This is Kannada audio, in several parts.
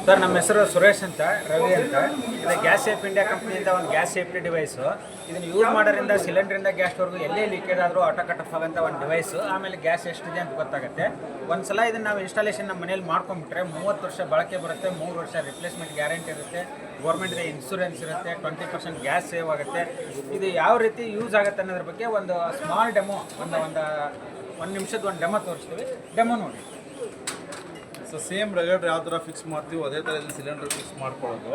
ಸರ್ ನಮ್ಮ ಹೆಸರು ಸುರೇಶ್ ಅಂತ ರವಿ ಅಂತ. ಇದು ಗ್ಯಾಸ್ ಸೇಫ್ ಇಂಡಿಯಾ ಕಂಪ್ನಿಯಿಂದ ಒಂದು ಗ್ಯಾಸ್ ಸೇಫ್ಟಿ ಡಿವೈಸು. ಇದನ್ನು ಯೂಸ್ ಮಾಡೋದ್ರಿಂದ ಸಿಲಿಂಡ್ರಿಂದ ಗ್ಯಾಸ್ವರೆಗೂ ಎಲ್ಲೇ ಲೀಕೇಜ್ ಆದರೂ ಆಟೋ ಕಟ್ ಆಫ್ ಆಗೋಂಥ ಒಂದು ಡಿವೈಸು. ಆಮೇಲೆ ಗ್ಯಾಸ್ ಎಷ್ಟಿದೆ ಅಂತ ಗೊತ್ತಾಗುತ್ತೆ. ಒಂದು ಸಲ ಇದನ್ನು ನಾವು ಇನ್ಸ್ಟಾಲೇಷನ್ ನಮ್ಮ ಮನೇಲಿ ಮಾಡ್ಕೊಂಡ್ಬಿಟ್ರೆ 30 ವರ್ಷ ಬಳಕೆ ಬರುತ್ತೆ, 3 ವರ್ಷ ರಿಪ್ಲೇಸ್ಮೆಂಟ್ ಗ್ಯಾರಂಟಿ ಇರುತ್ತೆ, ಗೌರ್ಮೆಂಟ್ಗೆ ಇನ್ಶೂರೆನ್ಸ್ ಇರುತ್ತೆ, 20% ಗ್ಯಾಸ್ ಸೇವ್ ಆಗುತ್ತೆ. ಇದು ಯಾವ ರೀತಿ ಯೂಸ್ ಆಗುತ್ತೆ ಅನ್ನೋದ್ರ ಬಗ್ಗೆ ಒಂದು ಸ್ಮಾಲ್ ಡೆಮೋ, ಒಂದು ನಿಮಿಷದ ಒಂದು ಡೆಮೋ ತೋರಿಸ್ತೀವಿ. ಡೆಮೋ ನೋಡಿ. ಸೊ ಸೇಮ್ ರೆಗ್ಯುಲೇಟರ್ ಯಾವ ಥರ ಫಿಕ್ಸ್ ಮಾಡ್ತೀವಿ ಅದೇ ಥರ ಇದು ಸಿಲಿಂಡರ್ ಫಿಕ್ಸ್ ಮಾಡ್ಕೊಳ್ಳೋದು.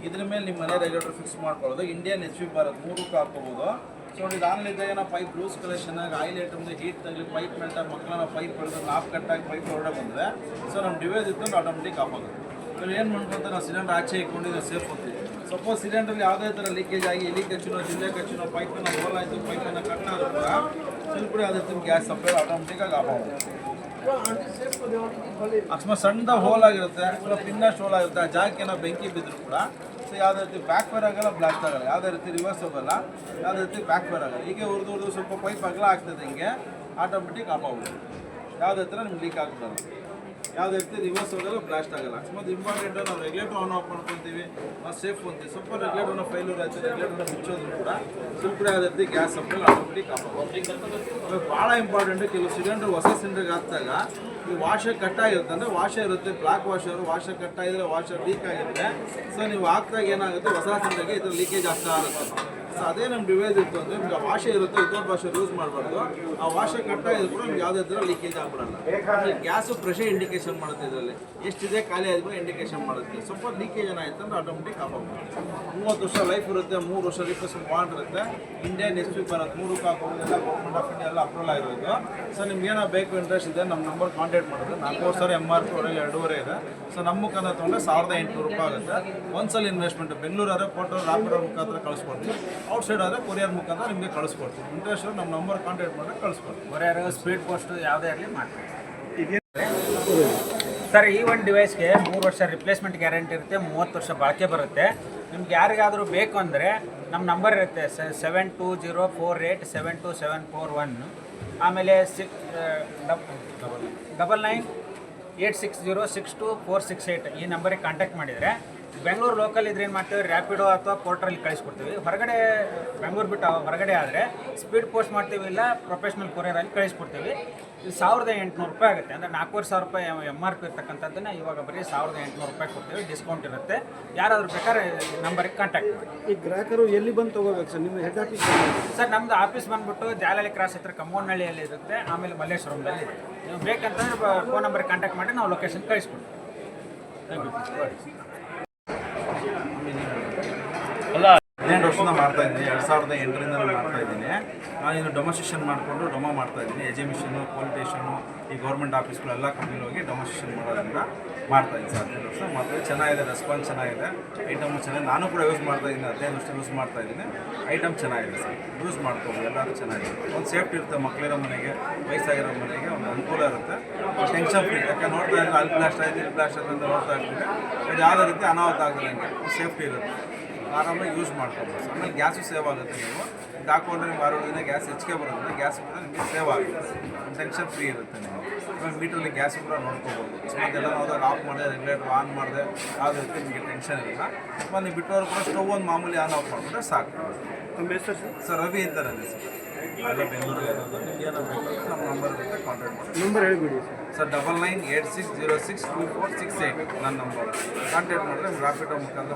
ಇದ್ರ ಮೇಲೆ ನಿಮ್ಮ ಮನೆ ರೆಗ್ಯುಲೇಟರ್ ಫಿಕ್ಸ್ ಮಾಡ್ಕೊಳ್ಳೋದು. ಇಂಡಿಯನ್ HP ಭಾರತ್ 3ಕ್ಕೆ ಹಾಕೋಬೋದು. ಸೊ ಇದು ಆನ್ಲೈನ್ದಾಗ ನಾವು ಪೈಪ್ ಲೂಸ್ ಕಲೆಕ್ಷನ್ ಆಗಿ ಆಯಿಲ್ ಐಟಮ್ದು ಹೀಟ್ ತಗಲಿ ಪೈಪ್ ಮೆಲ್ಟ್ ಮಕ್ಕಳನ್ನ ಪೈಪ್ ಹೊಡೆದು ನಾಪ್ ಕಟ್ಟಾಗಿ ಪೈಪ್ ಹೊರಡೆ ಬಂದರೆ ಸೊ ನಮ್ಮ ಡಿವೈಸ್ ಇತ್ತು ಆಟೋಮೆಟಿಕ್ ಆಫ್ ಆಗುತ್ತೆ. ಸೊ ಏನು ಮಾಡ್ಕೊಂತ ನಾವು ಸಿಲಿಂಡರ್ ಆಚೆ ಇಟ್ಕೊಂಡಿದ್ದು ಸೇಫ್ ಹೋಗ್ತೀವಿ. ಸಪೋಸ್ ಸಿಲಿಂಡ್ರಲ್ಲಿ ಯಾವುದೇ ಥರ ಲೀಕೇಜ್ ಆಗಿ ಎಲ್ಲಿ ಕಚ್ಚಿನೋ ಜಿಲ್ಲೆ ಕಚ್ಚಿನೋ ಪೈಪನ್ನು ಹೋಲ್ ಆಯಿತು, ಪೈಪನ್ನು ಕಟ್ಟಾದರೂ ಕೂಡ ಸ್ವಲ್ಪ ಕೂಡ ಯಾವುದೇ ಗ್ಯಾಸ್ ಸಪ್ಲೈ ಆಟೋಮೆಟಿಕ್ಕಾಗಿ ಆಫ್ ಆಗುತ್ತೆ. ಅಕಸ್ಮಾತ್ ಸಣ್ಣದ ಹೋಲ್ ಆಗಿರುತ್ತೆ, ಇಲ್ಲ ಪಿನ್ನಷ್ಟು ಹೋಲ್ ಆಗಿರುತ್ತೆ, ಆ ಜಾಗಕ್ಕೆ ನಾವು ಬೆಂಕಿ ಬಿದ್ದರೂ ಕೂಡ ಸೊ ಯಾವುದೇ ರೀತಿ ಬ್ಯಾಕ್ ಫೈರ್ ಆಗಲ್ಲ, ಬ್ಲಾಸ್ಟ್ ಆಗಲ್ಲ, ಯಾವುದೇ ರೀತಿ ರಿವರ್ಸ್ ಹೋಗಲ್ಲ, ಯಾವುದೇ ರೀತಿ ಬ್ಯಾಕ್ ಫೈರ್ ಆಗಲ್ಲ. ಹೀಗೆ ಉರಿದು ಸ್ವಲ್ಪ ಪೈಪ್ ಅಗಲ ಆಗ್ತದೆ, ಹಿಂಗೆ ಆಟೋಮೆಟಿಕ್ ಆಫ್ ಆಗುತ್ತೆ. ಯಾವುದೇ ಥರ ನಿಮ್ಗೆ ಲೀಕ್ ಆಗ್ತದೆ, ಯಾವುದೇ ರೀತಿ ರಿವರ್ಸ್ ಹೋಗಲ್ಲ, ಬ್ಲಾಸ್ಟ್ ಆಗಲ್ಲ. ಅಕಸ್ಮಾತ್ ಇಂಪಾರ್ಟೆಂಟ್ ನಾವು ರೆಗ್ಯುಲೇಟರ್ ಆನ್ ಆಫ್ ಮಾಡ್ಕೊತೀವಿ, ನಾವು ಸೇಫ್ ಹೊಂತೀವಿ. ಸ್ವಲ್ಪ ರೆಗ್ಯುಲೇಟರ್ನ ಫೈಲೂರ್ ಆಯ್ತು, ರೆಗ್ಯುಲೇಟರ್ನ ಮುಚ್ಚೋದ್ರು ಕೂಡ ಸ್ವಲ್ಪ ಯಾವುದೇ ರೀತಿ ಗ್ಯಾಸ್ ಸಪ್ಲೈ ಆಟೋಮೆಟಿಕ್ ಆಫ್ ಆಗುತ್ತೆ. ಭಾಳ ಇಂಪಾರ್ಟೆಂಟು, ಕೆಲವು ಸಿಲಿಂಡರ್ ಹೊಸ ಸಿಲಿಂಡರ್ಗೆ ಹಾಕಿದಾಗ ಈ ವಾಷರ್ ಕಟ್ಟಾಗಿರುತ್ತೆ, ಅಂದರೆ ವಾಷರ್ ಇರುತ್ತೆ, ಬ್ಲಾಕ್ ವಾಷರ್ ಕಟ್ಟಾಗಿದ್ರೆ ವಾಷರ್ ಲೀಕ್ ಆಗಿರುತ್ತೆ. ಸೊ ನೀವು ಹಾಕಿದಾಗ ಏನಾಗುತ್ತೆ, ಹೊಸ ಸಿಲಿಂಡರ್ಗೆ ಇದರ ಲೀಕೇಜ್ ಆಗ್ತಾ ಇರುತ್ತೆ. ಸೊ ಅದೇ ನಮ್ಮ ಡಿವೈಸ್ ಇತ್ತು ಅಂದರೆ ನಿಮ್ಗೆ ವಾಷರ್ ಇರುತ್ತೆ, ವಿತೌಟ್ ವಾಷರ್ ಯೂಸ್ ಮಾಡಬಾರ್ದು. ಆ ವಾಷರ್ ಕಟ್ಟಾಗಿದ್ರು ಕೂಡ ನಿಮ್ಗೆ ಯಾವುದೇ ಥರ ಲೀಕೇಜ್ ಆಗ್ಬಿಡಲ್ಲ. ಗ್ಯಾಸು ಪ್ರೆಷರ್ ಇಂಡಿಕೇಶನ್ ಮಾಡುತ್ತೆ, ಇದರಲ್ಲಿ ಎಷ್ಟಿದೆ ಖಾಲಿ ಆದ್ರೂ ಇಂಡಿಕೇಶನ್ ಮಾಡುತ್ತೆ. ಸ್ವಲ್ಪ ಲೀಕೇಜ್ ಏನಾಯ್ತು ಅಂದರೆ ಆಟೋಮೆಟಿಕ್ ಆಫ್ ಆಗುತ್ತೆ. 30 ವರ್ಷ ಲೈಫ್ ಇರುತ್ತೆ, 3 ವರ್ಷ ರಿಪ್ಲೇಸ್ಮೆಂಟ್ ವಾರಂಟಿ ಇರುತ್ತೆ. ಇಂಡಿಯನ್ HP ಭಾರತ್ 3ಕ್ಕೆ ಹಾಕೋದೆಲ್ಲ ಗೌರ್ಮೆಂಟ್ ಆಫ್ ಇಂಡಿಯಾ ಎಲ್ಲ ಅಪ್ರೂವಲ್ ಆಗಿರೋದು. ಸೊ ನಿಮ್ಗೆ ಏನೋ ಬೇಕು ಇಂಟ್ರೆಸ್ಟ್ ಇದೆ ನಮ್ಮ ನಂಬರ್ ಕಾಂಟ್ಯಾಕ್ಟ್ ಮಾಡಿದ್ರೆ 4000 MRP ಒಳಗೆ 2.5 ಇದೆ. ಸೊ ನಮ್ಮ ಮುಖಾಂತರ ತೊಗೊಂಡ್ರೆ 1800 ರೂಪಾಯಿ ಆಗುತ್ತೆ. ಒಂದ್ಸಲ ಇನ್ವೆಸ್ಟ್ಮೆಂಟ್. ಬೆಂಗಳೂರಾದ್ರೆ ಫೋಟೋ ರಾಪಿಡೋ ಮುಖಾಂತರ ಕಳಿಸ್ಕೊಡ್ತೀವಿ, ಔಟ್ಸೈಡ್ ಆದರೆ ಕೊರಿಯರ್ ಮುಖಾಂತರ ನಿಮಗೆ ಕಳಿಸ್ಕೊಡ್ತೀವಿ. ಇಂಟ್ರೆಸ್ಟ್ ನಮ್ಮ ನಂಬರ್ ಕಾಂಟ್ಯಾಕ್ಟ್ ಮಾಡಿದ್ರೆ ಕಳಿಸ್ಕೊಡ್ತೀವಿ. ಕೊರಿಯರ್, ಸ್ಪೀಡ್ ಪೋಸ್ಟು ಯಾವುದೇ ಆಗಲಿ ಮಾಡ್ತೀವಿ. ಸರ್ ಈ ಒಂದು ಡಿವೈಸ್ಗೆ 3 ವರ್ಷ ರಿಪ್ಲೇಸ್ಮೆಂಟ್ ಗ್ಯಾರಂಟಿ ಇರುತ್ತೆ, 30 ವರ್ಷ ಬಾಕಿ ಬರುತ್ತೆ. ನಿಮ್ಗೆ ಯಾರಿಗಾದರೂ ಬೇಕು ಅಂದರೆ ನಮ್ಮ ನಂಬರ್ ಇರುತ್ತೆ 7204872741. ಆಮೇಲೆ 9986062468 ಈ ನಂಬರಿಗೆ ಕಾಂಟ್ಯಾಕ್ಟ್ ಮಾಡಿದರೆ ಬೆಂಗಳೂರು ಲೋಕಲ್ ಇದ್ರೆ ಏನು ಮಾಡ್ತೀವಿ, ರ್ಯಾಪಿಡೋ ಅಥವಾ ಪೋರ್ಟ್ರಲ್ಲಿ ಕಳಿಸ್ಕೊಡ್ತೀವಿ. ಹೊರಗಡೆ ಬೆಂಗಳೂರು ಬಿಟ್ಟು ಹೊರಗಡೆ ಆದರೆ ಸ್ಪೀಡ್ ಪೋಸ್ಟ್ ಮಾಡ್ತೀವಿ, ಇಲ್ಲ ಪ್ರೊಫೆಷ್ನಲ್ ಕೊರಿಯರಲ್ಲಿ ಕಳಿಸ್ಕೊಡ್ತೀವಿ. ಇದು 1800 ರೂಪಾಯಿ ಆಗುತ್ತೆ. ಅಂದರೆ 4500 ರೂಪಾಯಿ MRP ಇರ್ತಕ್ಕಂಥದ್ದನ್ನು ಇವಾಗ ಬರೀ 1800 ರೂಪಾಯಿ ಕೊಡ್ತೀವಿ, ಡಿಸ್ಕೌಂಟ್ ಇರುತ್ತೆ. ಯಾರಾದರೂ ಬೇಕಾದ್ರೆ ನಂಬರಿಗೆ ಕಾಂಟ್ಯಾಕ್ಟ್ ಮಾಡಿ. ಈ ಗ್ರಾಹಕರು ಎಲ್ಲಿ ಬಂದು ತೊಗೋಬೇಕು ಸರ್? ನಿಮ್ಮ ಹೆಡ್ ಆಫೀಸ್? ಸರ್ ನಮ್ಮದು ಆಫೀಸ್ ಬಂದುಬಿಟ್ಟು ಜಾಲಹಳ್ಳಿ ಕ್ರಾಸ್ ಹತ್ರ ಕಮ್ಮೋನಹಳ್ಳಿಯಲ್ಲಿ ಇರುತ್ತೆ, ಆಮೇಲೆ ಮಲ್ಲೇಶ್ವರಂದಲ್ಲಿ ಇದೆ. ನೀವು ಬೇಕಂತಂದ್ರೆ ಫೋನ್ ನಂಬರಿಗೆ ಕಾಂಟ್ಯಾಕ್ಟ್ ಮಾಡಿ ನಾವು ಲೊಕೇಶನ್ ಕಳಿಸ್ಕೊಡ್ತೀವಿ. Thank you. 18 ವರ್ಷದಿಂದ ಮಾಡ್ತಾ ಇದ್ದೀನಿ, 2008ರಿಂದ ಮಾಡ್ತಾ ಇದ್ದೀನಿ. ನಾನು ಇನ್ನು ಡೆಮಾನ್ಸ್ಟ್ರೇಷನ್ ಮಾಡಿಕೊಂಡು ಡೆಮೋ ಮಾಡ್ತಾ ಇದ್ದೀನಿ. ಎಜುಮಿಷನ್ನು, ಪೊಲಿಟೇಷನ್ನು, ಈ ಗೌರ್ಮೆಂಟ್ ಆಫೀಸ್ಗಳೆಲ್ಲ ಕಂಪ್ನಿಲಿ ಹೋಗಿ ಡೆಮಾನ್ಸ್ಟ್ರೇಷನ್ ಮಾಡೋದ್ರಿಂದ ಮಾಡ್ತಾ ಇದ್ದೀನಿ ಸರ್. 15 ವರ್ಷ ಮತ್ತು ಚೆನ್ನಾಗಿದೆ, ರೆಸ್ಪಾನ್ಸ್ ಚೆನ್ನಾಗಿದೆ, ಐಟಮು ಚೆನ್ನಾಗಿದೆ. ನಾನು ಕೂಡ ಯೂಸ್ ಮಾಡ್ತಾ ಇದ್ದೀನಿ, 15 ವರ್ಷ ಯೂಸ್ ಮಾಡ್ತಾ ಇದ್ದೀನಿ. ಐಟಮ್ ಚೆನ್ನಾಗಿದೆ ಸರ್, ಯೂಸ್ ಮಾಡ್ಕೋಬೋದು. ಎಲ್ಲರೂ ಚೆನ್ನಾಗಿದೆ. ಒಂದು ಸೇಫ್ಟಿ ಇರುತ್ತೆ, ಮಕ್ಕಳಿರೋ ಮನೆಗೆ, ವಯಸ್ಸಾಗಿರೋ ಮನೆಗೆ ಒಂದು ಅನುಕೂಲ ಇರುತ್ತೆ. Tension free. ಯಾಕೆ ನೋಡ್ತಾ ಇದ್ರೆ ಅಲ್ಲಿ ಬ್ಲಾಸ್ಟ್ ಆಗಿದೆ, ಇಲ್ಲಿ ಬ್ಲಾಸ್ಟ್ ಆಗಿದೆ ಅಂತ ನೋಡ್ತಾ ಇರ್ತೀವಿ. ಅದು ಯಾವುದೇ ರೀತಿ ಅನಾಹುತ ಆಗಲ್ಲ, ಹಂಗೆ ಸೇಫ್ಟಿ ಇರುತ್ತೆ, ಆರಾಮಾಗಿ ಯೂಸ್ ಮಾಡ್ಕೊಬೋದು. ಆಮೇಲೆ ಗ್ಯಾಸು ಸೇವ್ ಆಗುತ್ತೆ. ನೀವು ಇದು ಹಾಕೊಂಡ್ರೆ ನಿಮ್ಗೆ 6 ದಿನ ಗ್ಯಾಸ್ ಹೆಚ್ಚಿಗೆ ಬರೋದ್ರಿಂದ ಗ್ಯಾಸ್ ಕೂಡ ನಿಮಗೆ ಸೇವ್ ಆಗುತ್ತೆ, ಟೆನ್ಷನ್ ಫ್ರೀ ಇರುತ್ತೆ. ನೀವು ಆಮೇಲೆ ಮೀಟ್ರಲ್ಲಿ ಗ್ಯಾಸ್ ಕೂಡ ನೋಡ್ಕೋಬೋದು. ಸುಮ್ಮನೆ ಎಲ್ಲ ಹೋದಾಗ ಆಫ್ ಮಾಡಿದೆ, ರೆಗ್ಯುಲೇಟರ್ ಆನ್ ಮಾಡಿದೆ, ಯಾವುದೇ ರೀತಿ ನಿಮಗೆ ಟೆನ್ಷನ್ ಇಲ್ಲ. ಮತ್ತು ನೀವು ಬಿಟ್ಟವರು ಕೂಡ ಸ್ಟವ್ ಒಂದು ಮಾಮೂಲಿ ಆನ್ ಆಫ್ ಮಾಡಿಬಿಟ್ರೆ ಸಾಕು. ನಮ್ಮ ಹೆಸರು ಸರ್ ರವಿ ಅಂತಾನೆ ಸರ್, ಎಲ್ಲ ಬೆಂಗಳೂರಿಗೆ ಇರೋದು. ನಿಮ್ಗೆ ಏನೋ ಬೇಕು ನಮ್ಮ ನಂಬರ್ ಜೊತೆ ಕಾಂಟ್ಯಾಕ್ಟ್ ಮಾಡಿ. ನಂಬರ್ ಹೇಳಿಬಿಡಿ ಸರ್ 9986062468 ನನ್ನ ನಂಬರ್. ಕಾಂಟ್ಯಾಕ್ಟ್ ಮಾಡಿದ್ರೆ ನಿಮ್ಗೆ ರಾಪಿಡೋ ಮುಖಾಂತರ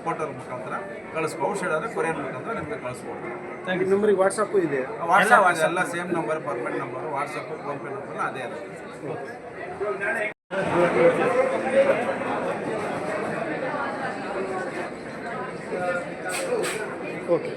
ಪೋರ್ಟಲ್ ಮುಖಾಂತರ ಕಳಿಸ್ಕೊ. ಔಟ್ಸೈಡ್ ಆದರೆ ಕೊರಿಯರ್ ಮುಖಾಂತರ ನಿಮಗೆ ಕಳಿಸ್ಕೊಡ್ತೀವಿ. Thank you. ನಂಬರಿಗೆ ವಾಟ್ಸಪ್ಪು ಇದೆ? ವಾಟ್ಸಪ್ ಎಲ್ಲ same number, permanent number, WhatsApp, PhonePe number ಅದೇ ಇರುತ್ತೆ. ಓಕೆ.